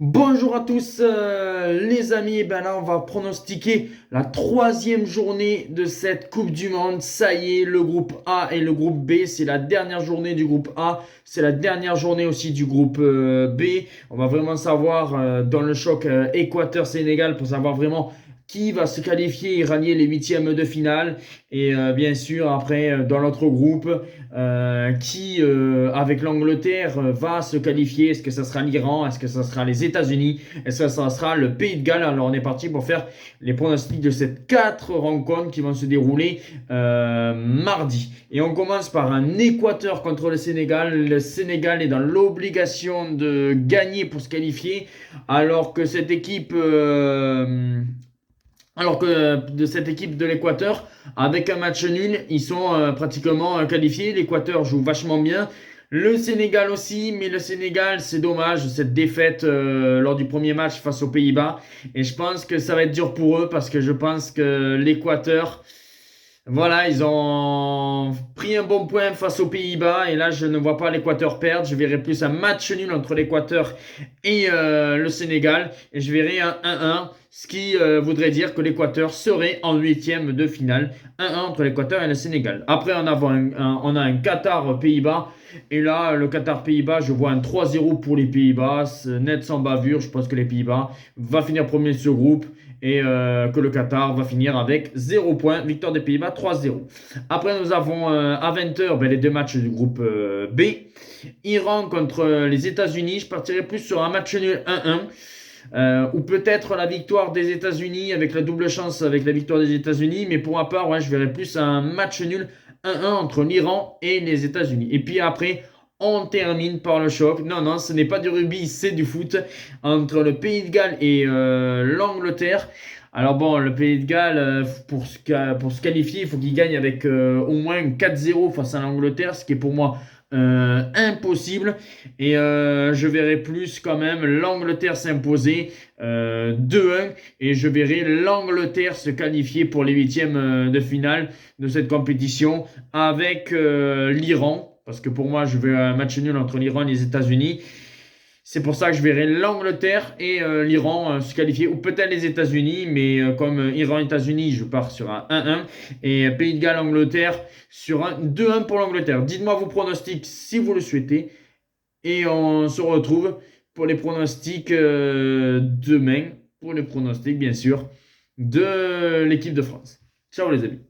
Bonjour à tous les amis, et ben là on va pronostiquer la troisième journée de cette Coupe du Monde. Ça y est, le groupe A et le groupe B, c'est la dernière journée du groupe A, c'est la dernière journée aussi du groupe B. On va vraiment savoir dans le choc Équateur-Sénégal pour savoir vraiment qui va se qualifier et rallier les huitièmes de finale. Et bien sûr après dans l'autre groupe, qui avec l'Angleterre va se qualifier. Est-ce que ça sera l'Iran? Est-ce que ça sera les États-Unis? Est-ce que ça sera le Pays de Galles? Alors on est parti pour faire les pronostics de ces quatre rencontres qui vont se dérouler mardi. Et on commence par un Équateur contre le Sénégal. Le Sénégal est dans l'obligation de gagner pour se qualifier, alors que cette équipe de cette équipe de l'Équateur, avec un match nul, ils sont pratiquement qualifiés. L'Équateur joue vachement bien. Le Sénégal aussi, mais le Sénégal, c'est dommage, cette défaite lors du premier match face aux Pays-Bas. Et je pense que ça va être dur pour eux parce que je pense que l'Équateur, voilà, ils ont pris un bon point face aux Pays-Bas et là, je ne vois pas l'Équateur perdre. Je verrai plus un match nul entre l'Équateur et le Sénégal et je verrai un 1-1, ce qui voudrait dire que l'Équateur serait en huitième de finale. 1-1 entre l'Équateur et le Sénégal. Après, on a un Qatar-Pays-Bas et là, le Qatar-Pays-Bas, je vois un 3-0 pour les Pays-Bas, net sans bavure. Je pense que les Pays-Bas va finir premier de ce groupe et que le Qatar va finir avec 0 points. Victoire des Pays-Bas 3-0. Après, nous avons à 20h les deux matchs du groupe B. Iran contre les États-Unis. Je partirai plus sur un match nul 1-1. Ou peut-être la victoire des États-Unis avec la double chance avec la victoire des États-Unis. Mais pour ma part, ouais, je verrai plus un match nul 1-1 entre l'Iran et les États-Unis. Et puis après, on termine par le choc. Non, non, ce n'est pas du rugby, c'est du foot. Entre le Pays de Galles et l'Angleterre. Alors bon, le Pays de Galles, pour se qualifier, il faut qu'il gagne avec au moins 4-0 face à l'Angleterre, ce qui est pour moi impossible. Et je verrai plus quand même l'Angleterre s'imposer 2-1. Et je verrai l'Angleterre se qualifier pour les huitièmes de finale de cette compétition avec l'Iran. Parce que pour moi, je veux un match nul entre l'Iran et les États-Unis. C'est pour ça que je verrai l'Angleterre et l'Iran se qualifier, ou peut-être les États-Unis, mais comme Iran-États-Unis, je pars sur un 1-1. Et Pays de Galles-Angleterre sur un 2-1 pour l'Angleterre. Dites-moi vos pronostics si vous le souhaitez. Et on se retrouve pour les pronostics demain, pour les pronostics bien sûr, de l'équipe de France. Ciao les amis.